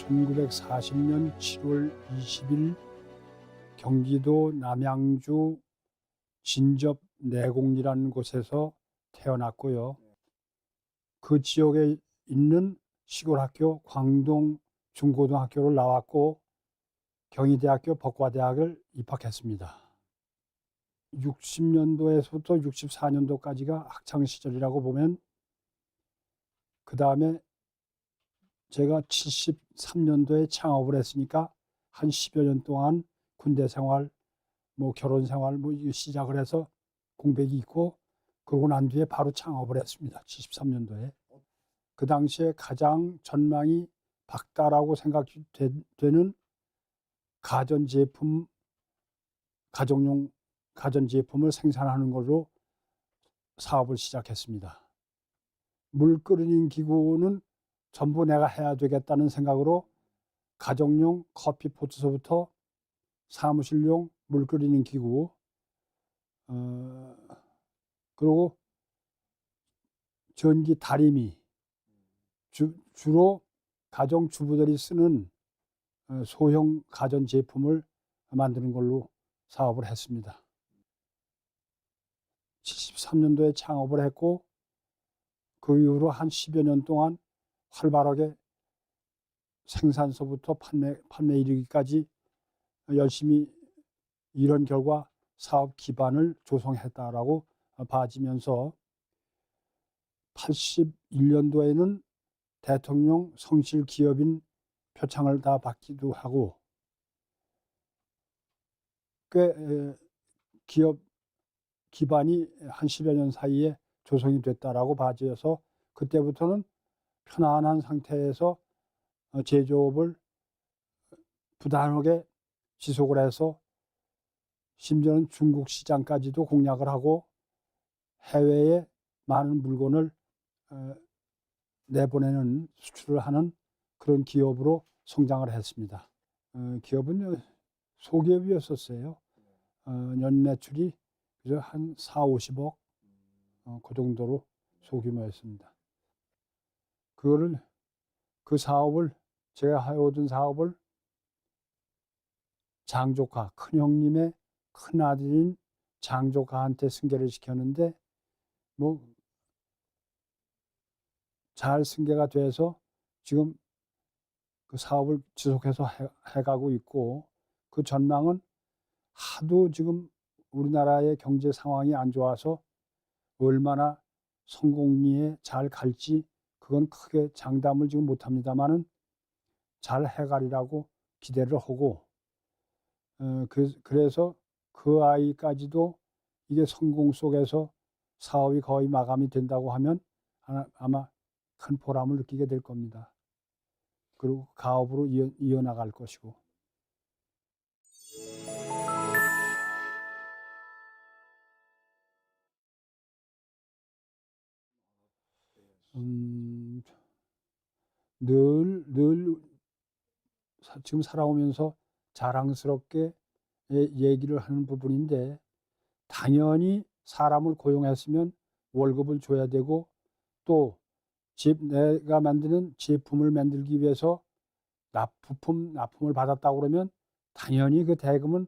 1940년 7월 20일 경기도 남양주 진접 내곡리라는 곳에서 태어났고요. 그 지역에 있는 시골 학교 광동 중고등학교를 나왔고 경희대학교 법과대학을 입학했습니다. 60년도에서부터 64년도까지가 학창시절이라고 보면, 그 다음에 제가 73년도에 창업을 했으니까 한 10여 년 동안 군대 생활, 결혼 생활 시작을 해서 공백이 있고, 그러고 난 뒤에 바로 창업을 했습니다. 73년도에. 그 당시에 가장 전망이 밝다라고 생각되는 가전제품, 가정용 가전제품을 생산하는 걸로 사업을 시작했습니다. 물 끓이는 기구는 전부 내가 해야 되겠다는 생각으로 가정용 커피포트서부터 사무실용 물 끓이는 기구, 그리고 전기 다리미, 주로 가정주부들이 쓰는 소형 가전제품을 만드는 걸로 사업을 했습니다. 73년도에 창업을 했고, 그 이후로 한 10여 년 동안 활발하게 생산서부터 판매 이르기까지 열심히 이런 결과 사업 기반을 조성했다라고 봐지면서 81년도에는 대통령 성실 기업인 표창을 다 받기도 하고, 꽤 기업 기반이 한 10여 년 사이에 조성이 됐다라고 봐져서 그때부터는 편안한 상태에서 제조업을 부단하게 지속을 해서 심지어는 중국 시장까지도 공략을 하고 해외에 많은 물건을 내보내는, 수출을 하는 그런 기업으로 성장을 했습니다. 기업은 소기업이었었어요. 연 매출이 한 4, 50억 그 정도로 소규모였습니다. 그 사업을, 제가 해오던 사업을 장조카, 큰형님의 큰아들인 장조카한테 승계를 시켰는데 잘 승계가 돼서 지금 그 사업을 지속해서 해가고 있고, 그 전망은 하도 지금 우리나라의 경제 상황이 안 좋아서 얼마나 성공리에 잘 갈지 그건 크게 장담을 지금 못합니다만은 잘 해가리라고 기대를 하고, 그래서 그 아이까지도 이게 성공 속에서 사업이 거의 마감이 된다고 하면 아마 큰 보람을 느끼게 될 겁니다. 그리고 가업으로 이어나갈 것이고. 늘 지금 살아오면서 자랑스럽게 얘기를 하는 부분인데, 당연히 사람을 고용했으면 월급을 줘야 되고, 또 내가 만드는 제품을 만들기 위해서 납품을 받았다고 그러면 당연히 그 대금은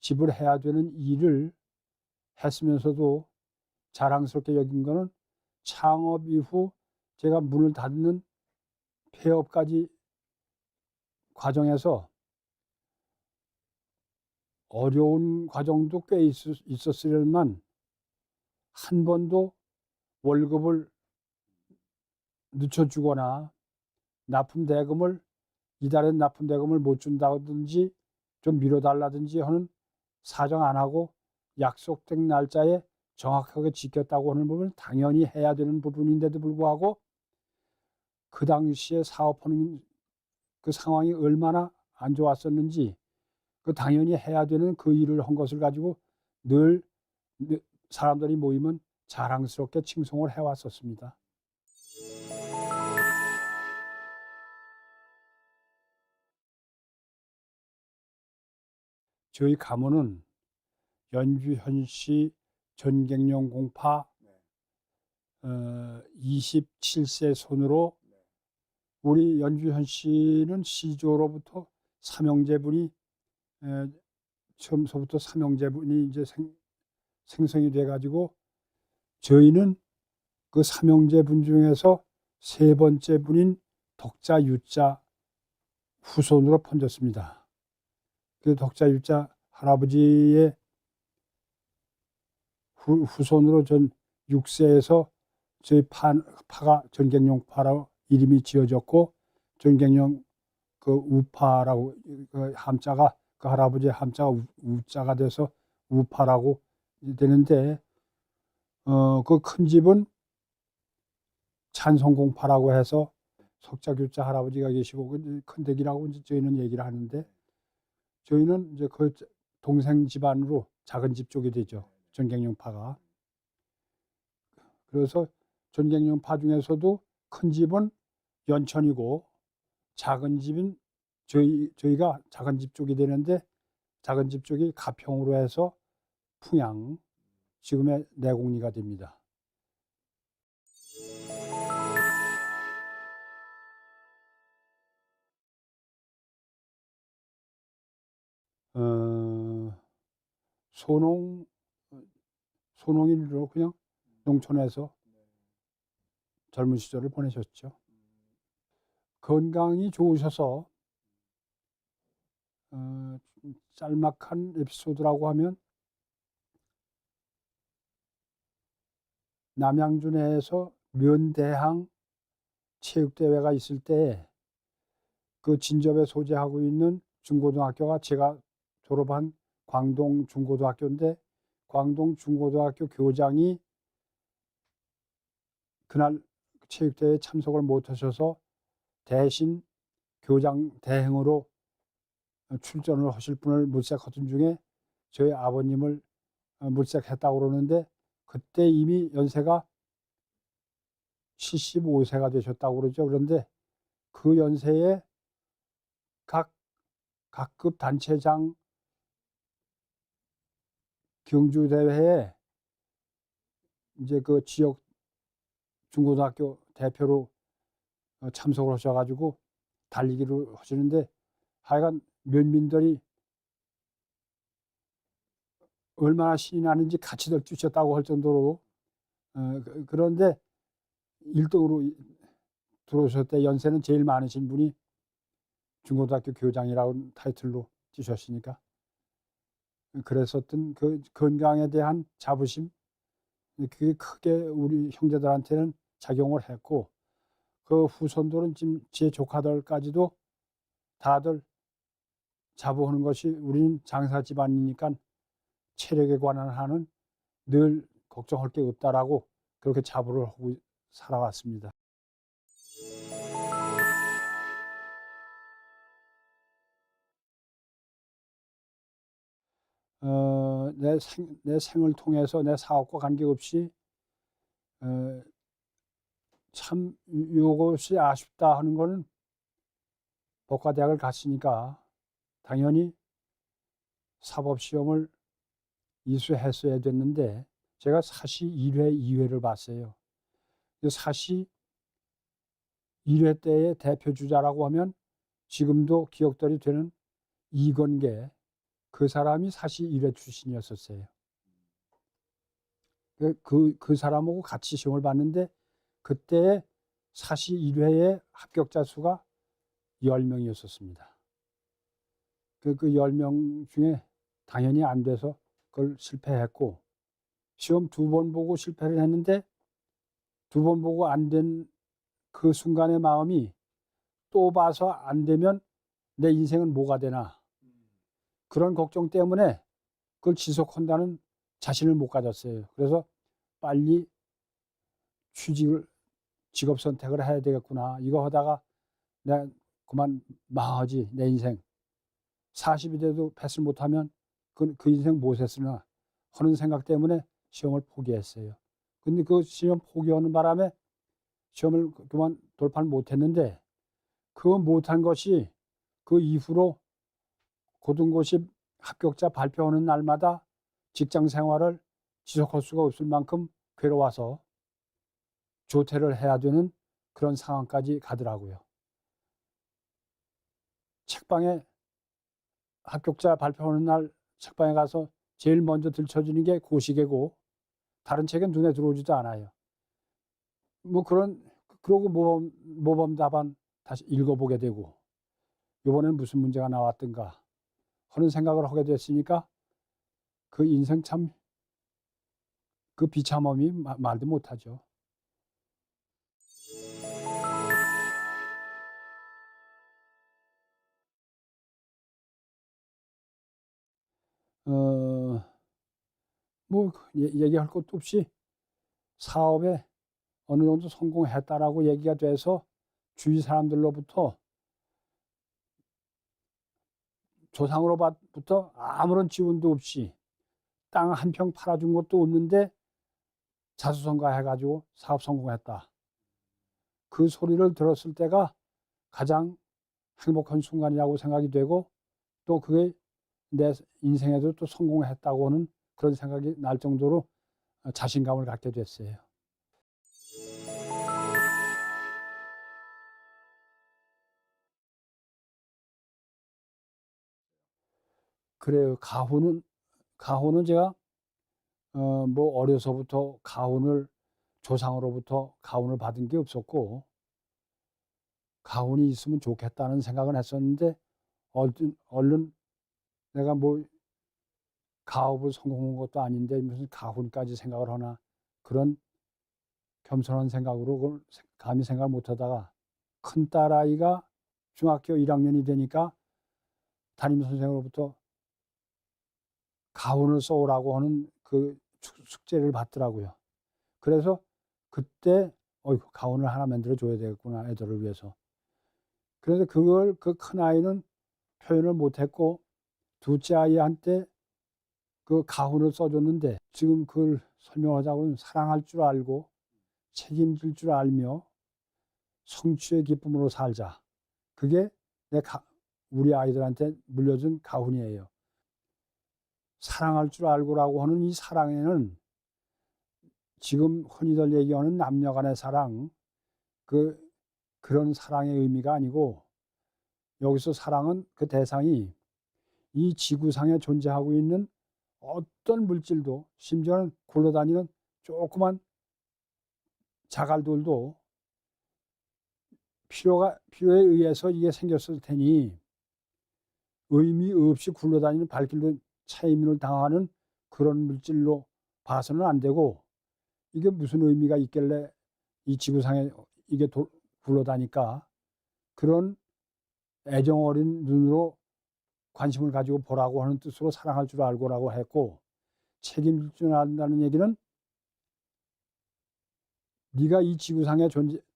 지불해야 되는 일을 했으면서도 자랑스럽게 여긴 거는 창업 이후 제가 문을 닫는 폐업까지 과정에서 어려운 과정도 꽤 있었으려만 한 번도 월급을 늦춰주거나 이달엔 납품 대금을 못 준다든지 좀 미뤄달라든지 하는 사정 안 하고 약속된 날짜에 정확하게 지켰다고 하는 부분은 당연히 해야 되는 부분인데도 불구하고, 그 당시에 사업하는 그 상황이 얼마나 안 좋았었는지 그 당연히 해야 되는 그 일을 한 것을 가지고 늘 사람들이 모이면 자랑스럽게 칭송을 해왔었습니다. 저희 가문은 연주현씨 전갱령 공파 27세 손으로 우리 연주현 씨는 시조로부터 삼형제분이 처음서부터 삼형제분이 이제 생성이 돼 가지고 저희는 그 삼형제분 중에서 세 번째 분인 덕자 유자 후손으로 번졌습니다. 그 덕자 유자 할아버지의 후손으로 전 6세에서 저희 파가 전갱룡파로 이름이 지어졌고, 전갱룡 그 우파라고, 그 함자가, 그 할아버지의 함자가 우자가 돼서 우파라고 되는데, 그 큰 집은 찬송공파라고 해서 석자교자 할아버지가 계시고, 큰 댁이라고 이제 저희는 얘기를 하는데, 저희는 이제 그 동생 집안으로 작은 집 쪽이 되죠. 전갱룡파가. 그래서 전갱룡파 중에서도 큰 집은 연천이고, 작은 집은 저희가 작은 집 쪽이 되는데, 작은 집 쪽이 가평으로 해서 풍양, 지금의 내곡리가 됩니다. 소농인으로 그냥 농촌에서 젊은 시절을 보내셨죠. 건강이 좋으셔서 짤막한 에피소드라고 하면, 남양주내에서 면대항 체육대회가 있을 때 그 진접에 소재하고 있는 중고등학교가 제가 졸업한 광동 중고등학교인데, 광동 중고등학교 교장이 그날 체육대회에 참석을 못하셔서 대신 교장 대행으로 출전을 하실 분을 물색하던 중에 저희 아버님을 물색했다고 그러는데, 그때 이미 연세가 75세가 되셨다고 그러죠. 그런데 그 연세에 각급 단체장 경주대회에 이제 그 지역 중고등학교 대표로 참석을 하셔가지고 달리기를 하시는데, 하여간 면민들이 얼마나 신이 나는지 같이들 뛰셨다고 할 정도로, 그런데 1등으로 들어오셨대. 연세는 제일 많으신 분이 중고등학교 교장이라는 타이틀로 뛰셨으니까. 그랬었던 그 건강에 대한 자부심, 그게 크게 우리 형제들한테는 작용을 했고, 그 후손들은 지금 제 조카들까지도 다들 자부하는 것이, 우리는 장사 집안이니까 체력에 관한 한은 늘 걱정할 게 없다라고 그렇게 자부를 하고 살아왔습니다. 내 생을 통해서 내 사업과 관계없이 참 이것이 아쉽다 하는 거는, 법과대학을 갔으니까 당연히 사법시험을 이수했어야 됐는데, 제가 사시 1회, 2회를 봤어요. 사시 1회 때의 대표주자라고 하면 지금도 기억들이 되는 이건계, 그 사람이 사시 1회 출신이었었어요. 그 사람하고 같이 시험을 봤는데, 그때 사시 1회의 합격자 수가 10명이었었습니다. 그 10명 중에 당연히 안 돼서 그걸 실패했고, 시험 2번 보고 실패를 했는데, 2번 보고 안 된 그 순간의 마음이, 또 봐서 안 되면 내 인생은 뭐가 되나, 그런 걱정 때문에 그걸 지속한다는 자신을 못 가졌어요. 그래서 빨리 직업 선택을 해야 되겠구나. 이거 하다가 내가 그만 망하지, 내 인생. 40이 돼도 패스를 못하면 그 인생 못 했으나 하는 생각 때문에 시험을 포기했어요. 근데 그 시험 포기하는 바람에 시험을 그만 돌파를 못했는데, 그 못한 것이 그 이후로 고등고시 합격자 발표하는 날마다 직장 생활을 지속할 수가 없을 만큼 괴로워서 조퇴를 해야 되는 그런 상황까지 가더라고요. 책방에 합격자 발표하는 날 책방에 가서 제일 먼저 들춰지는 게 고시계고 다른 책은 눈에 들어오지도 않아요. 그러고 모범 답안 다시 읽어보게 되고 이번엔 무슨 문제가 나왔던가 하는 생각을 하게 됐으니까 그 인생 참 그 비참함이 말도 못하죠. 얘기할 것도 없이 사업에 어느 정도 성공했다라고 얘기가 돼서 주위 사람들로부터 조상으로부터 아무런 지원도 없이 땅 한 평 팔아준 것도 없는데 자수성가해가지고 사업 성공했다. 그 소리를 들었을 때가 가장 행복한 순간이라고 생각이 되고 또 그게 내 인생에도 또 성공했다고 하는 그런 생각이 날 정도로 자신감을 갖게 됐어요. 그래요. 가훈은 제가 어려서부터 조상으로부터 가훈을 받은 게 없었고 가훈이 있으면 좋겠다는 생각은 했었는데 얼른 내가 가업을 성공한 것도 아닌데 무슨 가훈까지 생각을 하나 그런 겸손한 생각으로 그걸 감히 생각을 못하다가 큰 딸아이가 중학교 1학년이 되니까 담임선생으로부터 가훈을 써오라고 하는 그 숙제를 받더라고요. 그래서 그때 가훈을 하나 만들어 줘야 되겠구나 애들을 위해서. 그래서 그걸 그 큰아이는 표현을 못했고 둘째 아이한테 그 가훈을 써줬는데 지금 그걸 설명하자고는 사랑할 줄 알고 책임질 줄 알며 성취의 기쁨으로 살자. 그게 우리 아이들한테 물려준 가훈이에요. 사랑할 줄 알고라고 하는 이 사랑에는 지금 흔히들 얘기하는 남녀 간의 사랑, 그런 사랑의 의미가 아니고 여기서 사랑은 그 대상이 이 지구상에 존재하고 있는 어떤 물질도 심지어는 굴러다니는 조그만 자갈들도 필요에 의해서 이게 생겼을 테니 의미 없이 굴러다니는 발길로 차이민을 당하는 그런 물질로 봐서는 안 되고 이게 무슨 의미가 있길래 이 지구상에 이게 굴러다니까 그런 애정 어린 눈으로 관심을 가지고 보라고 하는 뜻으로 사랑할 줄 알고라고 했고 책임질 줄 안다는 얘기는 네가 이 지구상에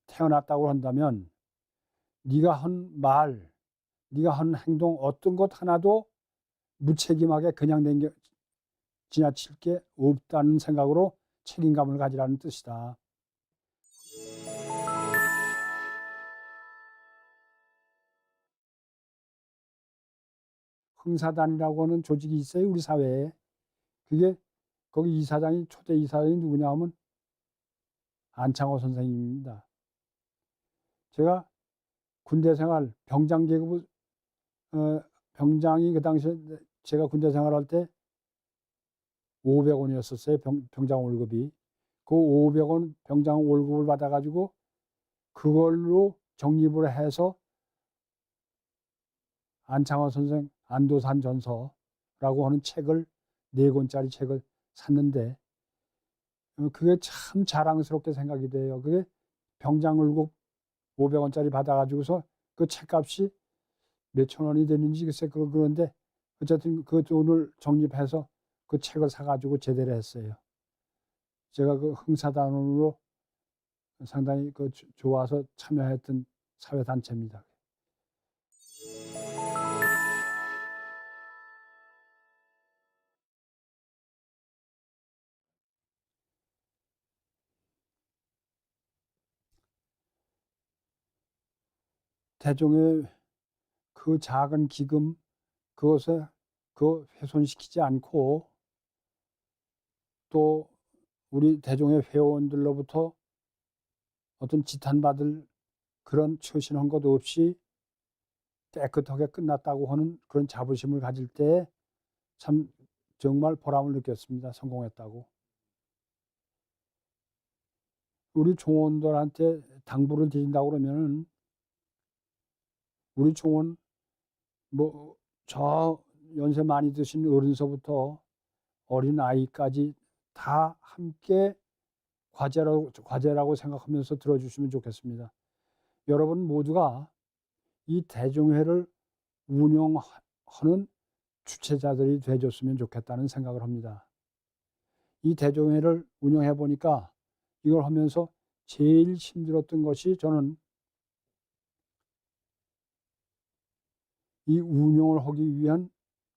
태어났다고 한다면 네가 한 말, 네가 한 행동 어떤 것 하나도 무책임하게 그냥 지나칠 게 없다는 생각으로 책임감을 가지라는 뜻이다. 흥사단이라고 하는 조직이 있어요, 우리 사회에. 그게 거기 초대 이사장이 누구냐 하면 안창호 선생님입니다. 제가 군대 생활 병장 계급 병장이 그 당시에 제가 군대 생활할 때 500원이었었어요. 병장 월급이. 그 500원 병장 월급을 받아가지고 그걸로 적립을 해서 안창호 선생 안도산 전서라고 하는 책을 4권짜리 책을 샀는데 그게 참 자랑스럽게 생각이 돼요. 그게 병장 월급 500원짜리 받아가지고서 그 책값이 몇천 원이 됐는지 글쎄 그런데 어쨌든 그 돈을 적립해서 그 책을 사가지고 제대로 했어요. 제가 그 흥사단원으로 상당히 좋아서 참여했던 사회단체입니다. 대종의 그 작은 기금 그것에 훼손시키지 않고 또 우리 대종의 회원들로부터 어떤 지탄받을 그런 처신한 것 없이 깨끗하게 끝났다고 하는 그런 자부심을 가질 때 참 정말 보람을 느꼈습니다. 성공했다고. 우리 종원들한테 당부를 드린다고 그러면은 우리 종원 뭐 저 연세 많이 드신 어른서부터 어린아이까지 다 함께 과제라고 생각하면서 들어주시면 좋겠습니다. 여러분 모두가 이 대종회를 운영하는 주체자들이 되어줬으면 좋겠다는 생각을 합니다. 이 대종회를 운영해 보니까 이걸 하면서 제일 힘들었던 것이 저는 이 운영을 하기 위한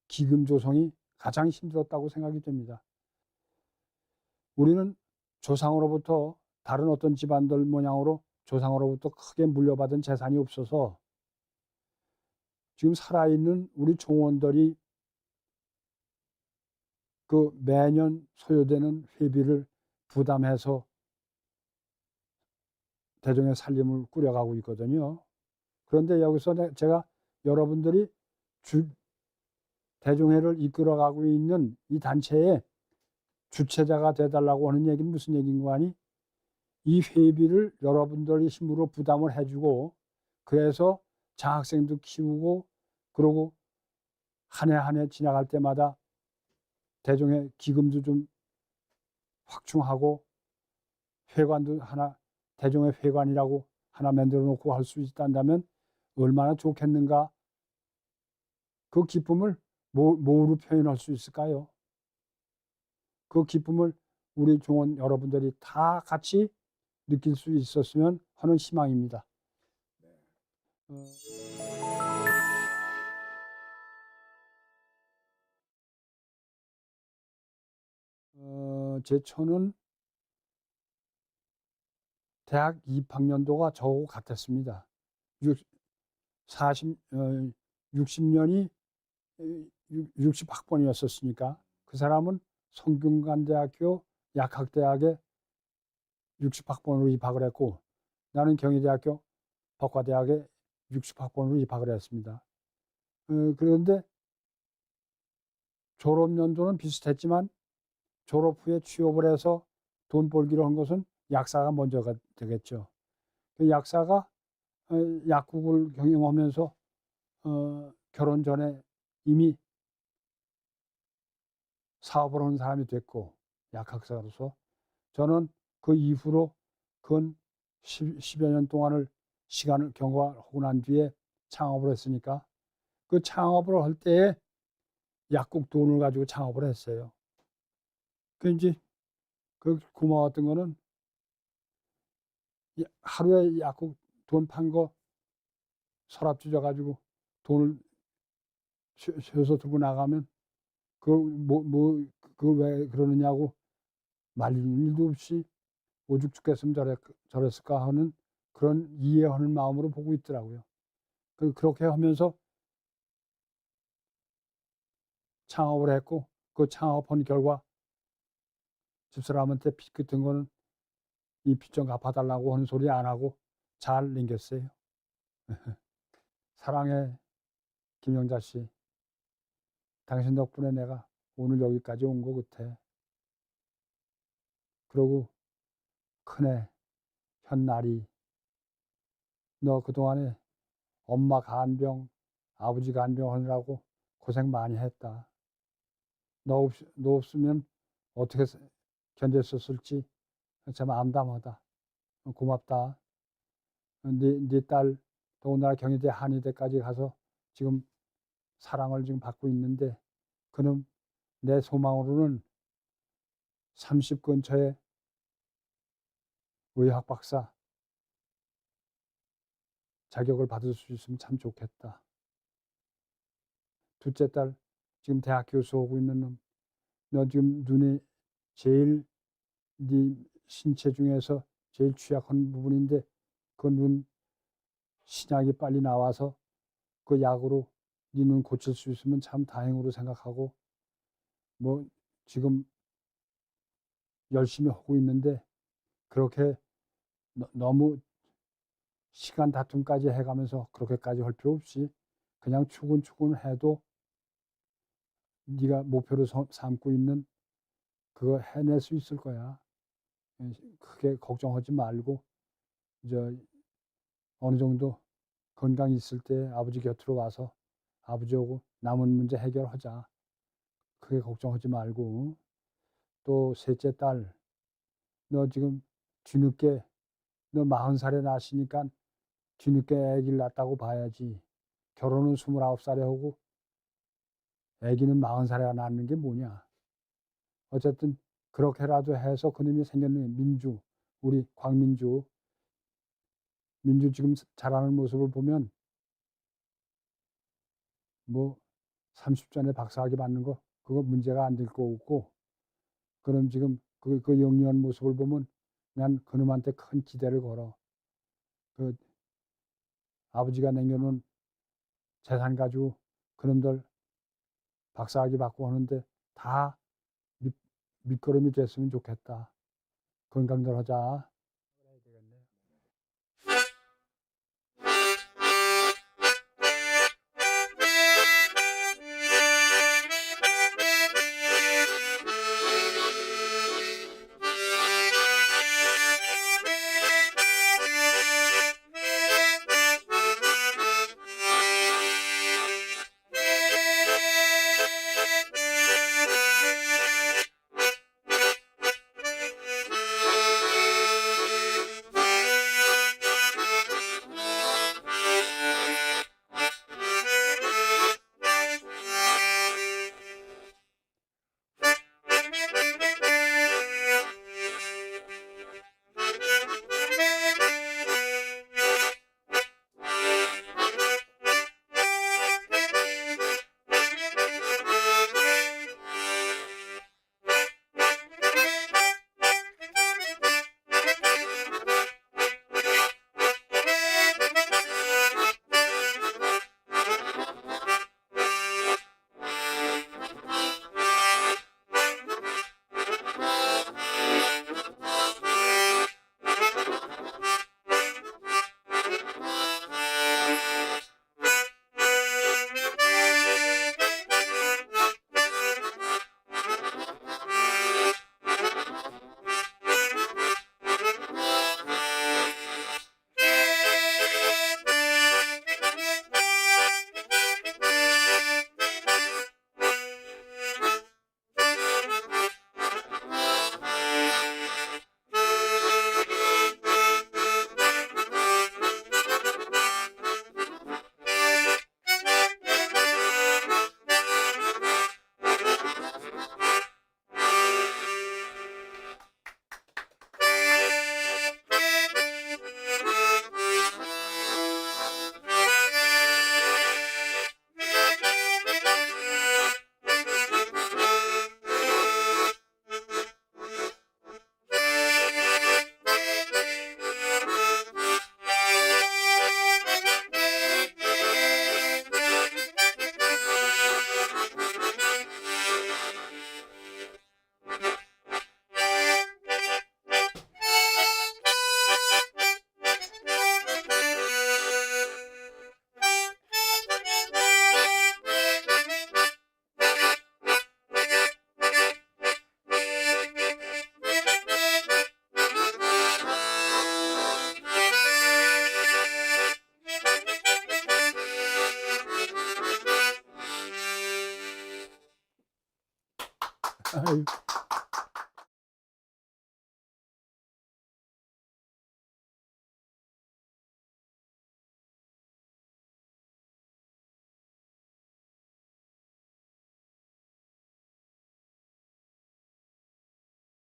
기금 조성이 가장 힘들었다고 생각이 됩니다. 우리는 조상으로부터 다른 어떤 집안들 모양으로 조상으로부터 크게 물려받은 재산이 없어서 지금 살아있는 우리 종원들이 그 매년 소요되는 회비를 부담해서 대종의 살림을 꾸려가고 있거든요. 그런데 여기서 제가 여러분들이 대종회를 이끌어가고 있는 이 단체의 주체자가 되달라고 하는 얘기는 무슨 얘기인가 하니 이 회비를 여러분들이 힘으로 부담을 해주고 그래서 장학생도 키우고 그러고 한 해 한 해 지나갈 때마다 대종회 기금도 좀 확충하고 회관도 하나 대종회 회관이라고 하나 만들어 놓고 할 수 있다면 얼마나 좋겠는가. 그 기쁨을 뭐로 표현할 수 있을까요? 그 기쁨을 우리 종원 여러분들이 다 같이 느낄 수 있었으면 하는 희망입니다. 제 처는 대학 입학년도가 저하고 같았습니다. 60년이 60학번이었었으니까 그 사람은 성균관대학교 약학대학에 60학번으로 입학을 했고 나는 경희대학교 법과대학에 60학번으로 입학을 했습니다. 그런데 졸업 연도는 비슷했지만 졸업 후에 취업을 해서 돈 벌기로 한 것은 약사가 먼저가 되겠죠. 그 약사가 약국을 경영하면서 결혼 전에 이미 사업을 하는 사람이 됐고 약학사로서 저는 그 이후로 근 10여 년 동안을 시간을 경과하고 난 뒤에 창업을 했으니까 그 창업을 할 때에 약국 돈을 가지고 창업을 했어요. 그 이제 그 고마웠던 거는 하루에 약국 돈 판 거 서랍 주져 가지고 돈을 쉬어서 들고 나가면 그 왜 그러느냐고 말리는 일도 없이 오죽 죽겠으면 저랬을까 하는 그런 이해하는 마음으로 보고 있더라고요. 그렇게 하면서 창업을 했고 그 창업한 결과 집사람한테 빚 같은 거는 이 빚 좀 갚아달라고 하는 소리 안 하고 잘 넘겼어요. 사랑해 김영자 씨. 당신 덕분에 내가 오늘 여기까지 온 것 같아. 그러고 큰애 현날이 너 그동안에 엄마 간병 아버지 간병 하느라고 고생 많이 했다. 너 없으면 어떻게 견뎠었을지 참 암담하다. 고맙다. 네 딸 더군다나 경희대 한의대까지 가서 지금 사랑을 지금 받고 있는데 그는 내 소망으로는 30 근처에 의학 박사 자격을 받을 수 있으면 참 좋겠다. 둘째 딸 지금 대학 교수하고 있는 놈. 너 지금 눈이 제일 네 신체 중에서 제일 취약한 부분인데 그 눈 신약이 빨리 나와서 그 약으로 네 눈 고칠 수 있으면 참 다행으로 생각하고 뭐 지금 열심히 하고 있는데 그렇게 너무 시간 다툼까지 해가면서 그렇게까지 할 필요 없이 그냥 추근추근 해도 네가 목표로 삼고 있는 그거 해낼 수 있을 거야. 크게 걱정하지 말고 저 어느 정도 건강 있을 때 아버지 곁으로 와서 아버지하고 남은 문제 해결하자. 크게 걱정하지 말고. 또 셋째 딸, 너 지금 뒤늦게 너 40살에 낳았으니까 뒤늦게 아기를 낳았다고 봐야지. 결혼은 29살에 하고 아기는 40살에 낳는 게 뭐냐. 어쨌든 그렇게라도 해서 그놈이 생겼는 민주, 우리 광민주, 민주 지금 자라는 모습을 보면 뭐 30전에 박사학위 받는 거 그거 문제가 안 될 거고, 그럼 지금 그 영리한 모습을 보면 난 그놈한테 큰 기대를 걸어. 그 아버지가 남겨놓은 재산 가지고 그놈들 박사학위 받고 하는데 다 밑거름이 됐으면 좋겠다. 건강들 하자.